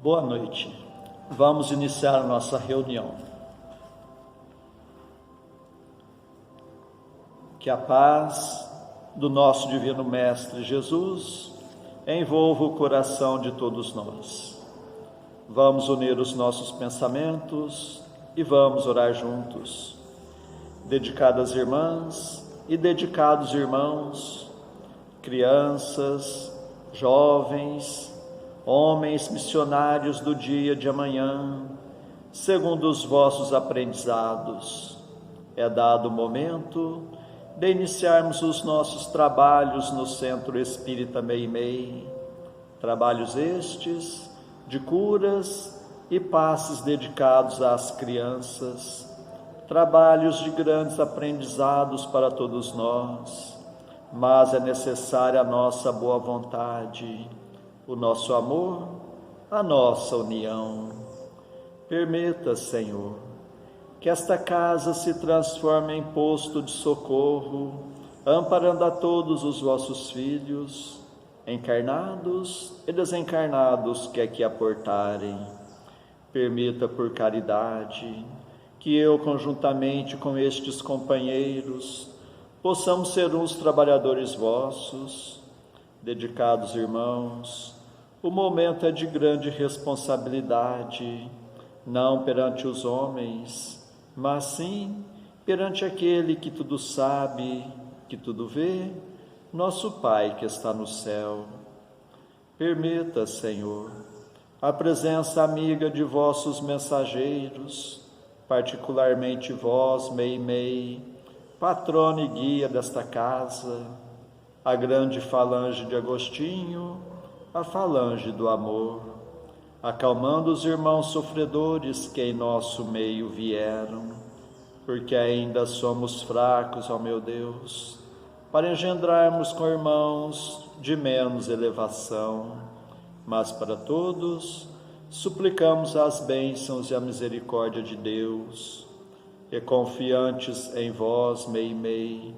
Boa noite. Vamos iniciar a nossa reunião. Que a paz do nosso Divino Mestre Jesus envolva o coração de todos nós. Vamos unir os nossos pensamentos e vamos orar juntos. Dedicadas irmãs e dedicados irmãos, crianças, jovens, homens missionários do dia de amanhã, segundo os vossos aprendizados, é dado o momento de iniciarmos os nossos trabalhos no Centro Espírita Meimei, trabalhos estes de curas e passes dedicados às crianças, trabalhos de grandes aprendizados para todos nós, mas é necessária a nossa boa vontade, o nosso amor, a nossa união. Permita, Senhor, que esta casa se transforme em posto de socorro, amparando a todos os vossos filhos, encarnados e desencarnados que aqui aportarem. Permita, por caridade, que eu, conjuntamente com estes companheiros, possamos ser uns trabalhadores vossos. Dedicados irmãos, o momento é de grande responsabilidade, não perante os homens, mas sim perante aquele que tudo sabe, que tudo vê, nosso Pai que está no céu. Permita, Senhor, a presença amiga de vossos mensageiros, particularmente vós, Meimei, patrona e guia desta casa, a grande falange de Agostinho, a falange do amor, acalmando os irmãos sofredores que em nosso meio vieram, porque ainda somos fracos, ó meu Deus, para engendrarmos com irmãos de menos elevação, mas para todos suplicamos as bênçãos e a misericórdia de Deus, e confiantes em vós, Meimei,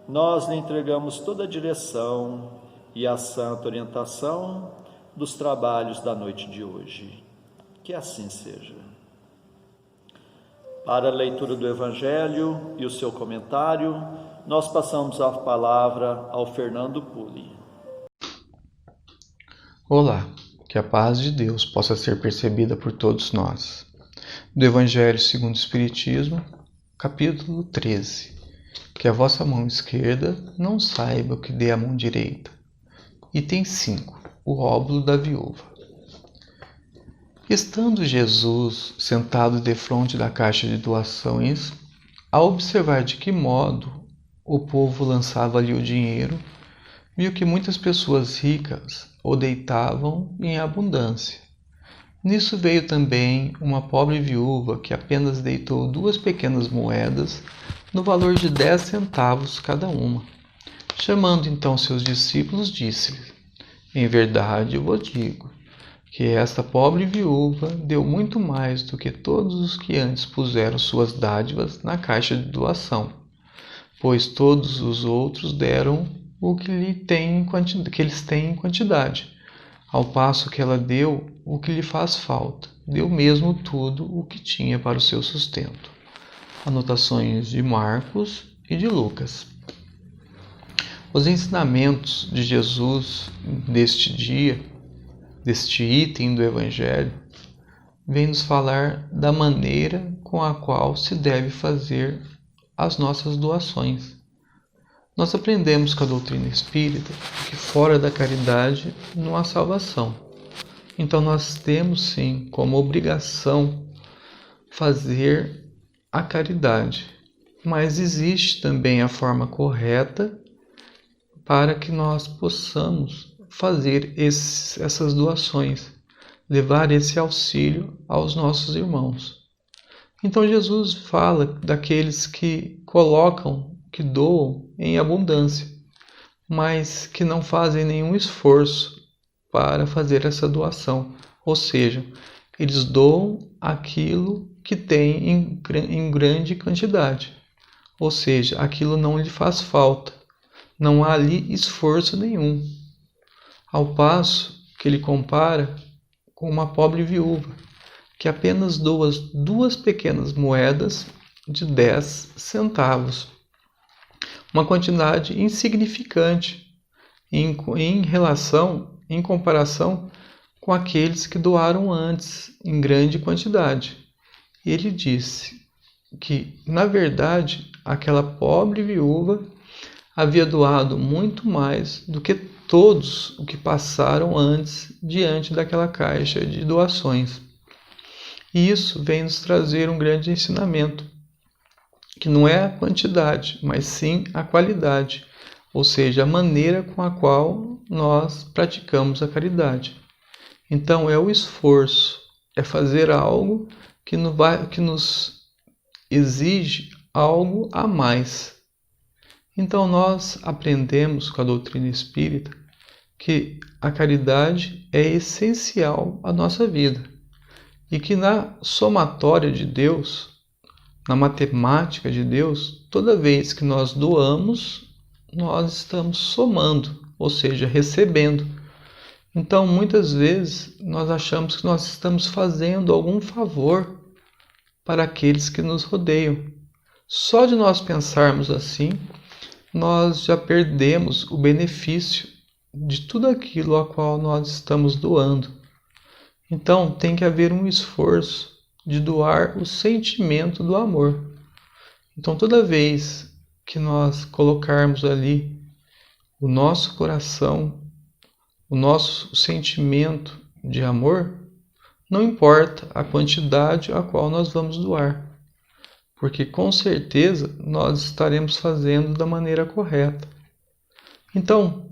nós lhe entregamos toda a direção e a santa orientação dos trabalhos da noite de hoje. Que assim seja. Para a leitura do Evangelho e o seu comentário, nós passamos a palavra ao Fernando Pulli. Olá, que a paz de Deus possa ser percebida por todos nós. Do Evangelho segundo o Espiritismo, capítulo 13. Que a vossa mão esquerda não saiba o que dê a mão direita. Item 5. O óbolo da viúva. Estando Jesus sentado defronte da caixa de doações, ao observar de que modo o povo lançava ali o dinheiro, viu que muitas pessoas ricas o deitavam em abundância. Nisso veio também uma pobre viúva que apenas deitou 2 pequenas moedas no valor de 10 centavos cada uma. Chamando então seus discípulos, disse-lhes: em verdade eu vos digo que esta pobre viúva deu muito mais do que todos os que antes puseram suas dádivas na caixa de doação, pois todos os outros deram o que eles têm em quantidade, ao passo que ela deu o que lhe faz falta, deu mesmo tudo o que tinha para o seu sustento. Anotações de Marcos e de Lucas. Os ensinamentos de Jesus deste dia, deste item do Evangelho, vêm nos falar da maneira com a qual se deve fazer as nossas doações. Nós aprendemos com a doutrina espírita que fora da caridade não há salvação. Então nós temos sim como obrigação fazer a caridade, mas existe também a forma correta para que nós possamos fazer essas doações, levar esse auxílio aos nossos irmãos. Então Jesus fala daqueles que que doam em abundância, mas que não fazem nenhum esforço para fazer essa doação, ou seja, eles doam aquilo que têm em grande quantidade, ou seja, aquilo não lhe faz falta, não há ali esforço nenhum. Ao passo que ele compara com uma pobre viúva que apenas doa 2 pequenas moedas de 10 centavos, uma quantidade insignificante em comparação com aqueles que doaram antes em grande quantidade. E ele disse que, na verdade, aquela pobre viúva havia doado muito mais do que todos os que passaram antes diante daquela caixa de doações. E isso vem nos trazer um grande ensinamento, que não é a quantidade, mas sim a qualidade, ou seja, a maneira com a qual nós praticamos a caridade. Então é o esforço, é fazer algo que nos exige algo a mais. Então nós aprendemos com a doutrina espírita que a caridade é essencial à nossa vida e que na somatória de Deus, na matemática de Deus, toda vez que nós doamos, nós estamos somando, ou seja, recebendo. Então, muitas vezes, nós achamos que nós estamos fazendo algum favor para aqueles que nos rodeiam. Só de nós pensarmos assim, nós já perdemos o benefício de tudo aquilo a qual nós estamos doando. Então, tem que haver um esforço de doar o sentimento do amor. Então, toda vez que nós colocarmos ali o nosso coração, o nosso sentimento de amor, não importa a quantidade a qual nós vamos doar, porque com certeza nós estaremos fazendo da maneira correta. Então,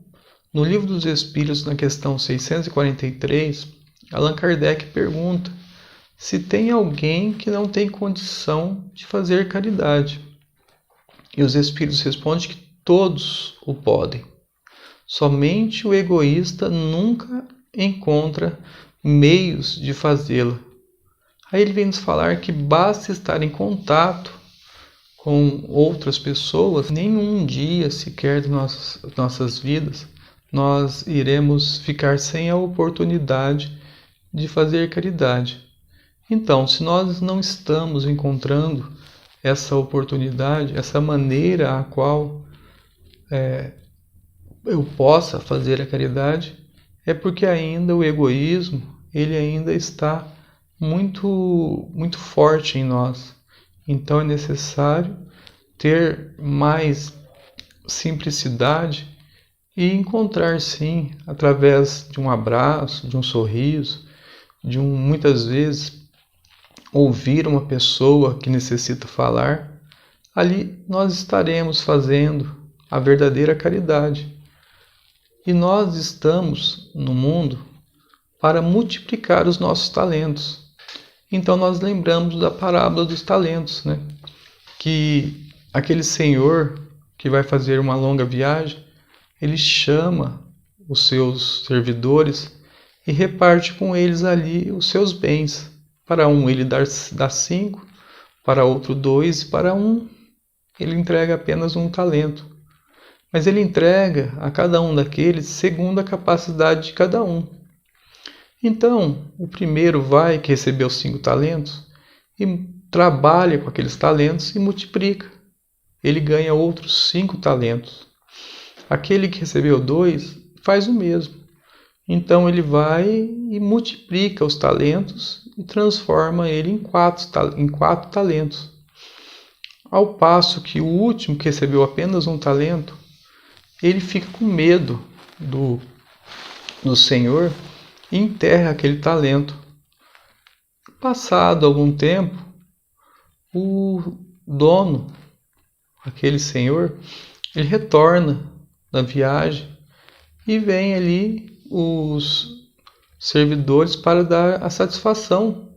no Livro dos Espíritos, na questão 643, Allan Kardec pergunta se tem alguém que não tem condição de fazer caridade. E os Espíritos respondem que todos o podem. Somente o egoísta nunca encontra meios de fazê-la. Aí ele vem nos falar que basta estar em contato com outras pessoas, nenhum dia sequer de nossas vidas nós iremos ficar sem a oportunidade de fazer caridade. Então, se nós não estamos encontrando essa oportunidade, essa maneira a qual eu possa fazer a caridade, é porque ainda o egoísmo, ele ainda está muito, muito forte em nós. Então é necessário ter mais simplicidade e encontrar, sim, através de um abraço, de um sorriso, muitas vezes, ouvir uma pessoa que necessita falar, ali nós estaremos fazendo a verdadeira caridade. E nós estamos no mundo para multiplicar os nossos talentos. Então nós lembramos da parábola dos talentos, né? Que aquele senhor que vai fazer uma longa viagem, ele chama os seus servidores e reparte com eles ali os seus bens. Para um ele dá 5, para outro 2, e para um ele entrega apenas 1 talento. Mas ele entrega a cada um daqueles segundo a capacidade de cada um. Então, o primeiro que recebeu 5 talentos, e trabalha com aqueles talentos e multiplica. Ele ganha outros 5 talentos. Aquele que recebeu 2 faz o mesmo. Então ele vai e multiplica os talentos e transforma ele em 4 talentos. Ao passo que o último, que recebeu apenas 1 talento, ele fica com medo do Senhor e enterra aquele talento. Passado algum tempo, o dono, aquele senhor, ele retorna da viagem e vem ali os servidores para dar a satisfação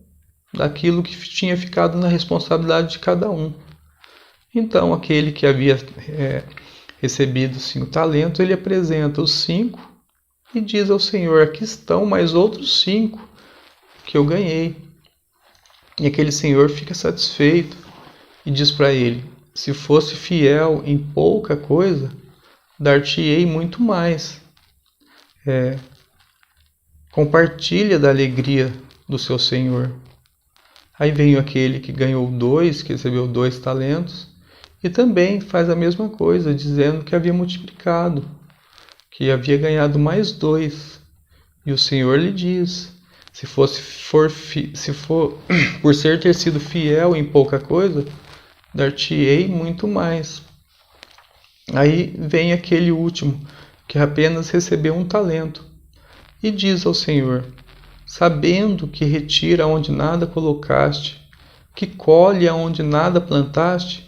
daquilo que tinha ficado na responsabilidade de cada um. Então, aquele que havia recebido 5 talentos, ele apresenta os 5 e diz ao Senhor: aqui estão mais outros 5 que eu ganhei. E aquele Senhor fica satisfeito e diz para ele: se fosse fiel em pouca coisa, dar-te-ei muito mais. compartilha da alegria do seu senhor. Aí veio aquele que ganhou 2, que recebeu 2 talentos, e também faz a mesma coisa, dizendo que havia multiplicado, que havia ganhado mais 2. E o Senhor lhe diz: se for por ter sido fiel em pouca coisa, dar-te-ei muito mais. Aí vem aquele último, que apenas recebeu 1 talento, e diz ao Senhor: sabendo que retira onde nada colocaste, que colhe aonde nada plantaste,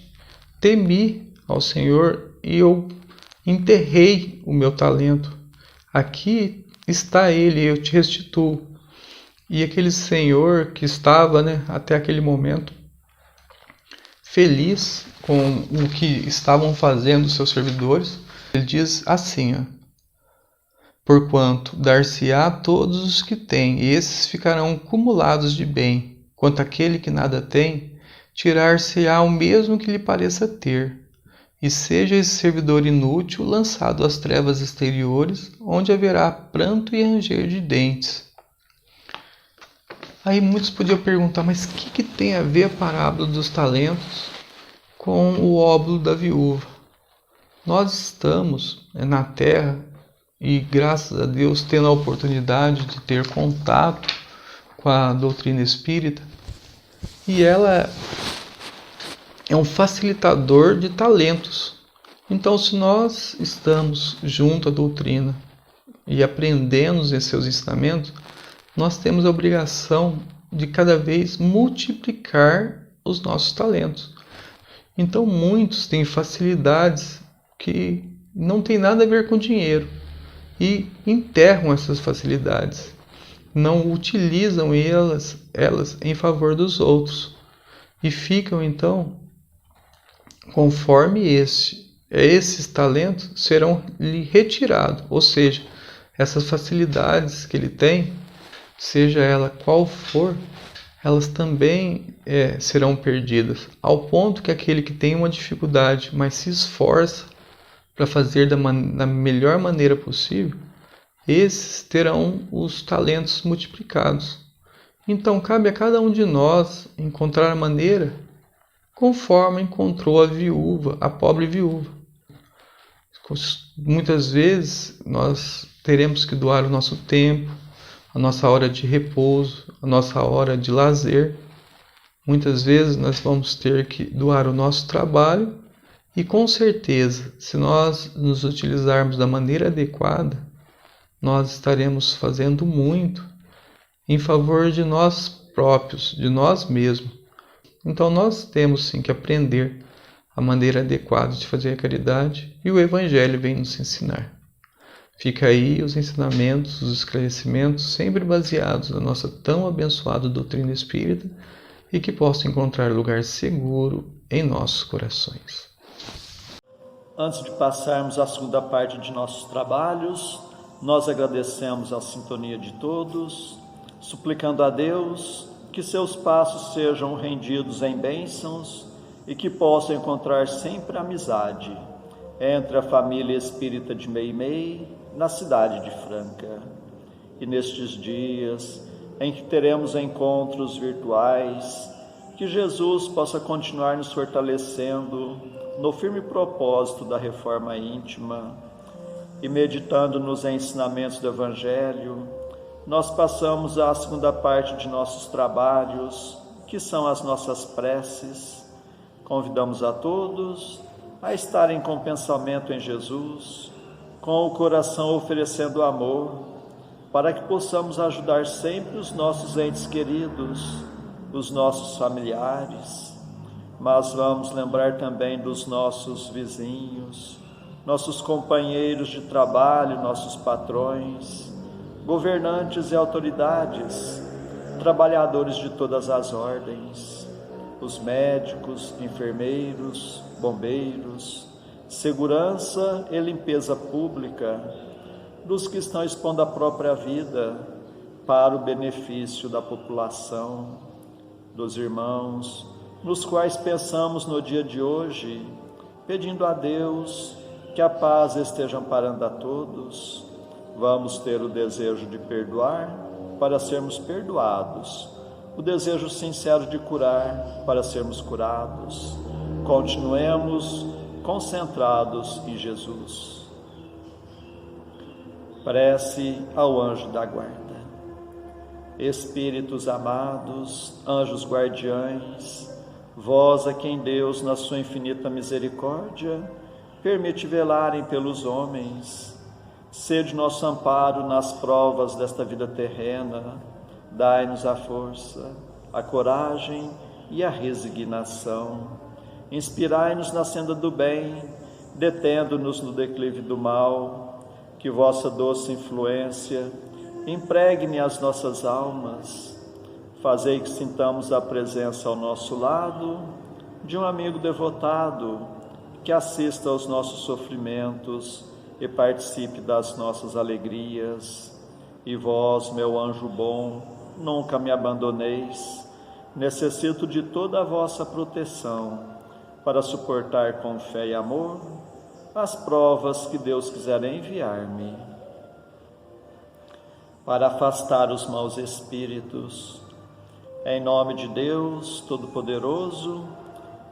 temi ao Senhor e eu enterrei o meu talento. Aqui está ele, eu te restituo. E aquele senhor que estava, até aquele momento, feliz com o que estavam fazendo os seus servidores, ele diz assim: porquanto dar-se-á a todos os que têm, e esses ficarão cumulados de bem. Quanto aquele que nada tem, tirar-se-á o mesmo que lhe pareça ter. E seja esse servidor inútil lançado às trevas exteriores, onde haverá pranto e ranger de dentes. Aí muitos podiam perguntar, mas o que tem a ver a parábola dos talentos com o óbolo da viúva? Nós estamos na terra e, graças a Deus, tendo a oportunidade de ter contato com a doutrina espírita, e ela é um facilitador de talentos. Então, se nós estamos junto à doutrina e aprendemos em seus ensinamentos, nós temos a obrigação de cada vez multiplicar os nossos talentos. Então, muitos têm facilidades que não tem nada a ver com dinheiro e enterram essas facilidades, não utilizam elas em favor dos outros e ficam então conforme esses talentos serão lhe retirados, ou seja, essas facilidades que ele tem, seja ela qual for, elas também serão perdidas, ao ponto que aquele que tem uma dificuldade, mas se esforça para fazer da melhor maneira possível, esses terão os talentos multiplicados. Então cabe a cada um de nós encontrar a maneira conforme encontrou a pobre viúva. Muitas vezes nós teremos que doar o nosso tempo, a nossa hora de repouso, a nossa hora de lazer. Muitas vezes nós vamos ter que doar o nosso trabalho e, com certeza, se nós nos utilizarmos da maneira adequada, nós estaremos fazendo muito em favor de nós próprios, de nós mesmos. Então nós temos sim que aprender a maneira adequada de fazer a caridade, e o Evangelho vem nos ensinar. Fica aí os ensinamentos, os esclarecimentos, sempre baseados na nossa tão abençoada doutrina espírita, e que possa encontrar lugar seguro em nossos corações. Antes de passarmos à segunda parte de nossos trabalhos, nós agradecemos a sintonia de todos, suplicando a Deus que seus passos sejam rendidos em bênçãos e que possam encontrar sempre amizade entre a família espírita de Meimei, na cidade de Franca. E nestes dias em que teremos encontros virtuais, que Jesus possa continuar nos fortalecendo no firme propósito da reforma íntima, e meditando nos ensinamentos do Evangelho, nós passamos à segunda parte de nossos trabalhos, que são as nossas preces. Convidamos a todos a estarem com o pensamento em Jesus, com o coração oferecendo amor, para que possamos ajudar sempre os nossos entes queridos, os nossos familiares, mas vamos lembrar também dos nossos vizinhos, nossos companheiros de trabalho, nossos patrões, governantes e autoridades, trabalhadores de todas as ordens, os médicos, enfermeiros, bombeiros, segurança e limpeza pública, dos que estão expondo a própria vida para o benefício da população, dos irmãos, nos quais pensamos no dia de hoje, pedindo a Deus que a paz esteja amparando a todos, Vamos ter o desejo de perdoar para sermos perdoados, o desejo sincero de curar para sermos curados. Continuemos concentrados em Jesus. Prece ao anjo da guarda. Espíritos amados, anjos guardiães, vós a quem Deus, na sua infinita misericórdia, permite velarem pelos homens, sede nosso amparo nas provas desta vida terrena, dai-nos a força, a coragem e a resignação. Inspirai-nos na senda do bem, detendo-nos no declive do mal, que vossa doce influência impregne as nossas almas. Fazei que sintamos a presença ao nosso lado de um amigo devotado que assista aos nossos sofrimentos e participe das nossas alegrias. E vós, meu anjo bom, nunca me abandoneis. Necessito de toda a vossa proteção para suportar com fé e amor as provas que Deus quiser enviar-me. Para afastar os maus espíritos, em nome de Deus Todo-Poderoso,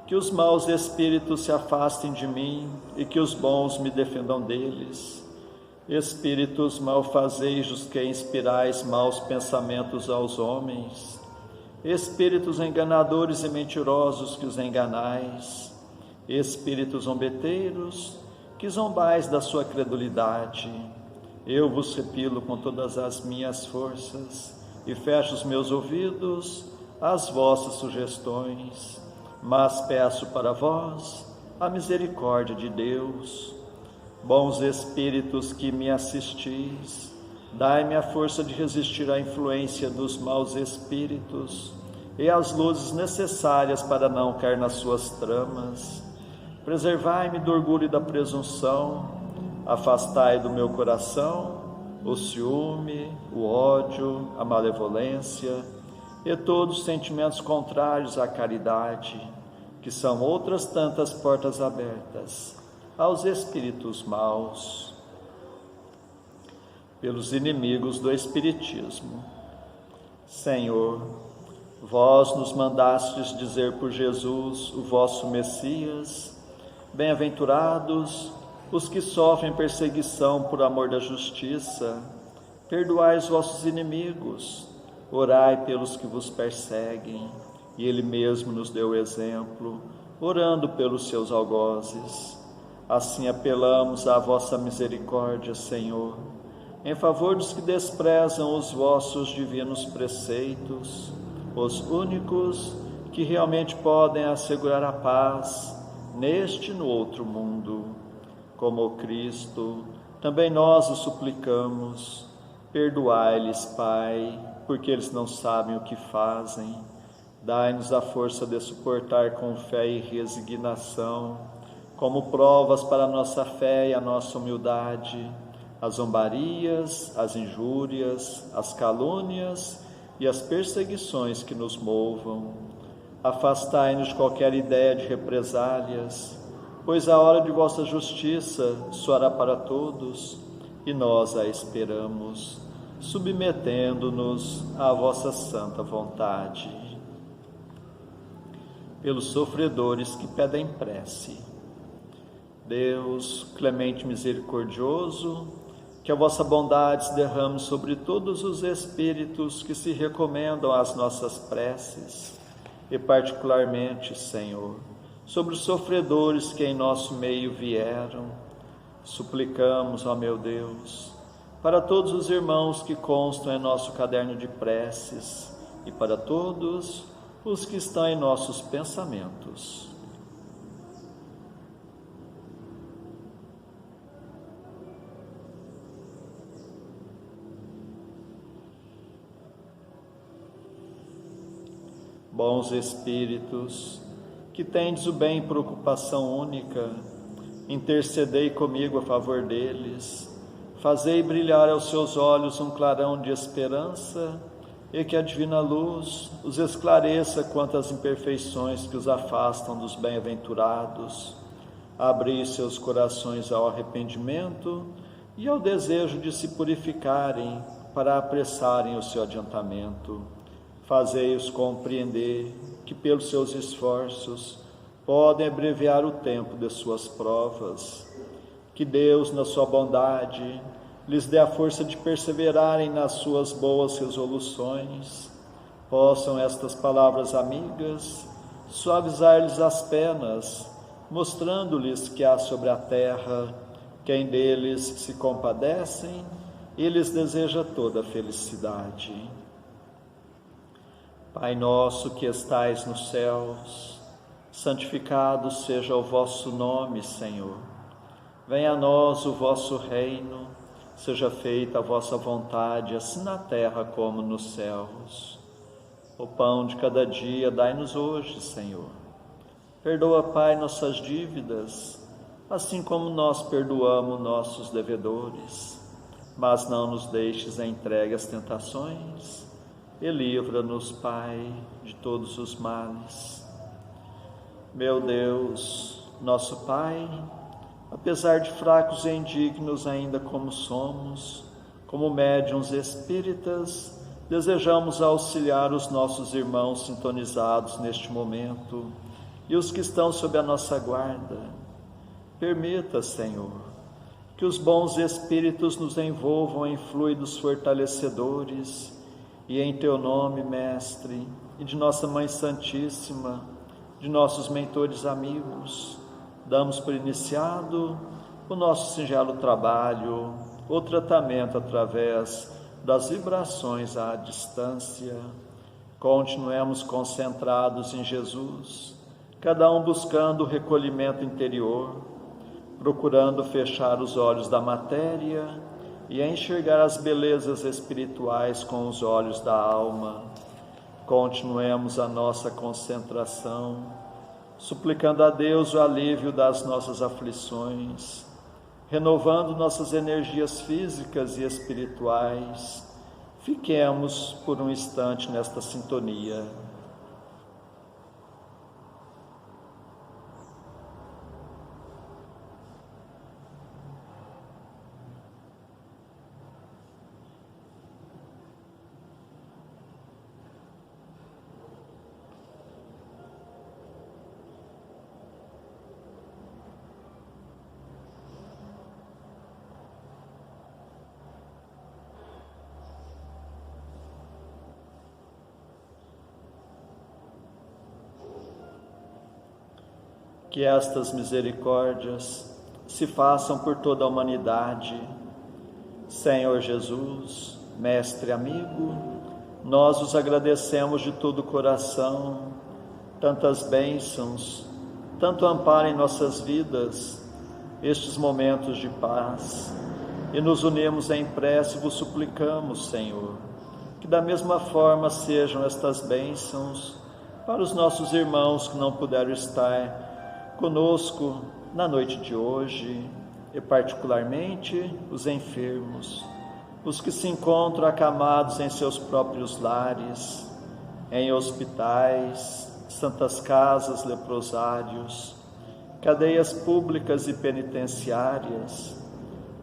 que os maus espíritos se afastem de mim e que os bons me defendam deles. Espíritos malfazejos que inspirais maus pensamentos aos homens, espíritos enganadores e mentirosos que os enganais, espíritos zombeteiros que zombais da sua credulidade, eu vos repilo com todas as minhas forças e fecho os meus ouvidos às vossas sugestões, mas peço para vós a misericórdia de Deus. Bons espíritos que me assistis, dai-me a força de resistir à influência dos maus espíritos e as luzes necessárias para não cair nas suas tramas. Preservai-me do orgulho e da presunção, afastai do meu coração o ciúme, o ódio, a malevolência e todos os sentimentos contrários à caridade, que são outras tantas portas abertas aos espíritos maus. Pelos inimigos do Espiritismo. Senhor, vós nos mandastes dizer por Jesus, o vosso Messias, bem-aventurados os que sofrem perseguição por amor da justiça, perdoai os vossos inimigos, orai pelos que vos perseguem. E Ele mesmo nos deu o exemplo, orando pelos seus algozes. Assim apelamos à vossa misericórdia, Senhor, em favor dos que desprezam os vossos divinos preceitos, os únicos que realmente podem assegurar a paz neste e no outro mundo. Como Cristo, também nós o suplicamos, perdoai-lhes, Pai, porque eles não sabem o que fazem. Dai-nos a força de suportar com fé e resignação, como provas para a nossa fé e a nossa humildade, as zombarias, as injúrias, as calúnias e as perseguições que nos movam. Afastai-nos de qualquer ideia de represálias, pois a hora de vossa justiça soará para todos, e nós a esperamos, submetendo-nos à vossa santa vontade. Pelos sofredores que pedem prece. Deus, clemente e misericordioso, que a vossa bondade se derrame sobre todos os espíritos que se recomendam às nossas preces, e particularmente, Senhor, sobre os sofredores que em nosso meio vieram. Suplicamos, ó meu Deus, para todos os irmãos que constam em nosso caderno de preces e para todos os que estão em nossos pensamentos. Bons espíritos, que tendes o bem por ocupação única, intercedei comigo a favor deles, fazei brilhar aos seus olhos um clarão de esperança, e que a divina luz os esclareça quanto às imperfeições que os afastam dos bem-aventurados. Abri seus corações ao arrependimento e ao desejo de se purificarem para apressarem o seu adiantamento. Fazei-os compreender que, pelos seus esforços, podem abreviar o tempo de suas provas. Que Deus, na sua bondade, lhes dê a força de perseverarem nas suas boas resoluções. Possam estas palavras amigas suavizar-lhes as penas, mostrando-lhes que há sobre a terra quem deles se compadecem e lhes deseja toda a felicidade. Pai nosso que estais nos céus, santificado seja o vosso nome, Senhor. Venha a nós o vosso reino, seja feita a vossa vontade, assim na terra como nos céus. O pão de cada dia dai-nos hoje, Senhor. Perdoa, Pai, nossas dívidas, assim como nós perdoamos nossos devedores. Mas não nos deixes entregue às tentações, e livra-nos, Pai, de todos os males. Meu Deus, nosso Pai, apesar de fracos e indignos ainda como somos, como médiuns espíritas, desejamos auxiliar os nossos irmãos sintonizados neste momento e os que estão sob a nossa guarda. Permita, Senhor, que os bons espíritos nos envolvam em fluidos fortalecedores e em Teu nome, Mestre, e de nossa Mãe Santíssima, de nossos mentores amigos, damos por iniciado o nosso singelo trabalho, o tratamento através das vibrações à distância. Continuemos concentrados em Jesus, cada um buscando o recolhimento interior, procurando fechar os olhos da matéria e enxergar as belezas espirituais com os olhos da alma. Continuemos a nossa concentração, suplicando a Deus o alívio das nossas aflições, renovando nossas energias físicas e espirituais. Fiquemos por um instante nesta sintonia. Que estas misericórdias se façam por toda a humanidade. Senhor Jesus, Mestre amigo, nós os agradecemos de todo o coração, tantas bênçãos, tanto amparo em nossas vidas, estes momentos de paz, e nos unimos em prece e vos suplicamos, Senhor, que da mesma forma sejam estas bênçãos para os nossos irmãos que não puderam estar conosco na noite de hoje, e particularmente os enfermos, os que se encontram acamados em seus próprios lares, em hospitais, santas casas, leprosários, cadeias públicas e penitenciárias,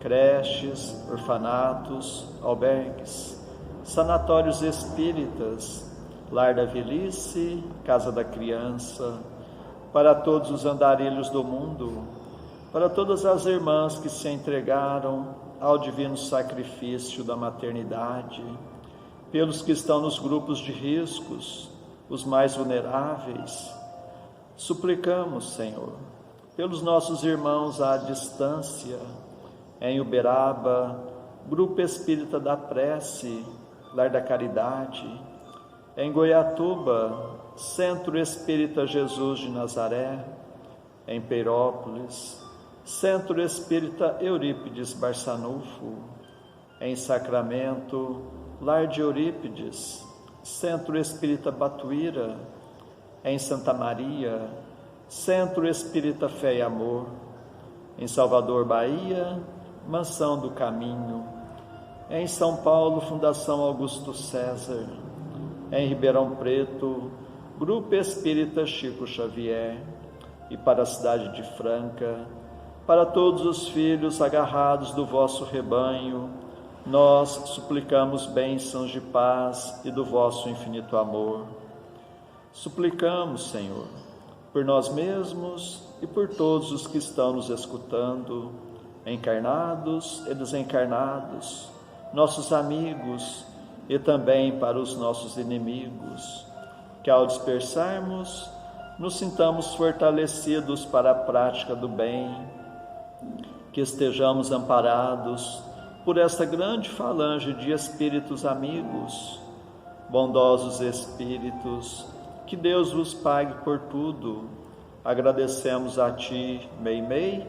creches, orfanatos, albergues, sanatórios espíritas, lar da velhice, casa da criança, para todos os andarilhos do mundo, para todas as irmãs que se entregaram ao divino sacrifício da maternidade, pelos que estão nos grupos de riscos, os mais vulneráveis. Suplicamos, Senhor, pelos nossos irmãos à distância, em Uberaba, Grupo Espírita da Prece, Lar da Caridade, em Goiatuba, Centro Espírita Jesus de Nazaré, em Peirópolis, Centro Espírita Eurípides Barçanufo, em Sacramento, Lar de Eurípides, Centro Espírita Batuíra, em Santa Maria, Centro Espírita Fé e Amor, em Salvador, Bahia, Mansão do Caminho, em São Paulo, Fundação Augusto César, em Ribeirão Preto, Grupo Espírita Chico Xavier, e para a cidade de Franca, Para todos os filhos agarrados do vosso rebanho, nós suplicamos bênçãos de paz e do vosso infinito amor. Suplicamos, Senhor, por nós mesmos e por todos os que estão nos escutando, encarnados e desencarnados, nossos amigos e também para os nossos inimigos, que ao dispersarmos, nos sintamos fortalecidos para a prática do bem, que estejamos amparados por esta grande falange de espíritos amigos, bondosos espíritos, que Deus vos pague por tudo. Agradecemos a Ti, Meimei,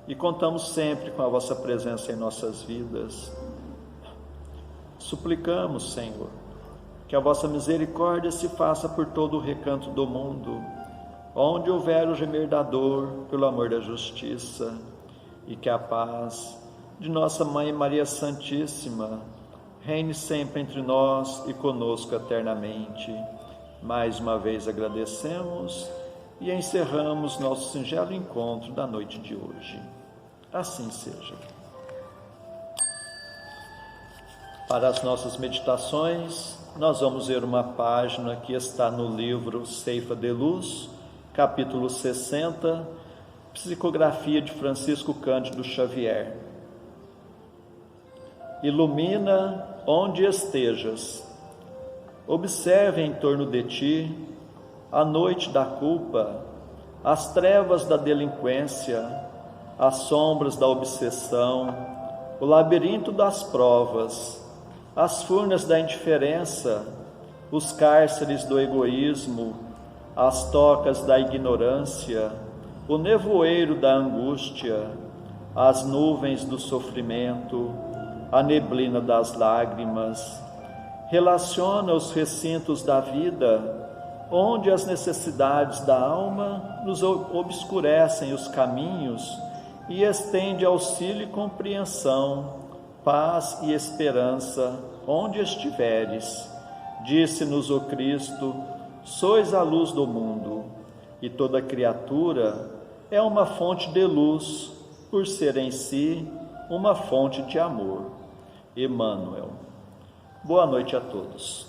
e contamos sempre com a vossa presença em nossas vidas. Suplicamos, Senhor, que a vossa misericórdia se faça por todo o recanto do mundo, onde houver o gemer da dor, pelo amor da justiça, e que a paz de nossa Mãe Maria Santíssima reine sempre entre nós e conosco eternamente. Mais uma vez agradecemos e encerramos nosso singelo encontro da noite de hoje. Assim seja. Para as nossas meditações, nós vamos ver uma página que está no livro Ceifa de Luz, capítulo 60, psicografia de Francisco Cândido Xavier. Ilumina onde estejas. Observe em torno de ti a noite da culpa, as trevas da delinquência, as sombras da obsessão, o labirinto das provas, as furnas da indiferença, os cárceres do egoísmo, as tocas da ignorância, o nevoeiro da angústia, as nuvens do sofrimento, a neblina das lágrimas. Relaciona os recintos da vida, onde as necessidades da alma nos obscurecem os caminhos, e estende auxílio e compreensão, paz e esperança onde estiveres. Disse-nos o Cristo: sois a luz do mundo, e toda criatura é uma fonte de luz, por ser em si uma fonte de amor. Emmanuel. Boa noite a todos.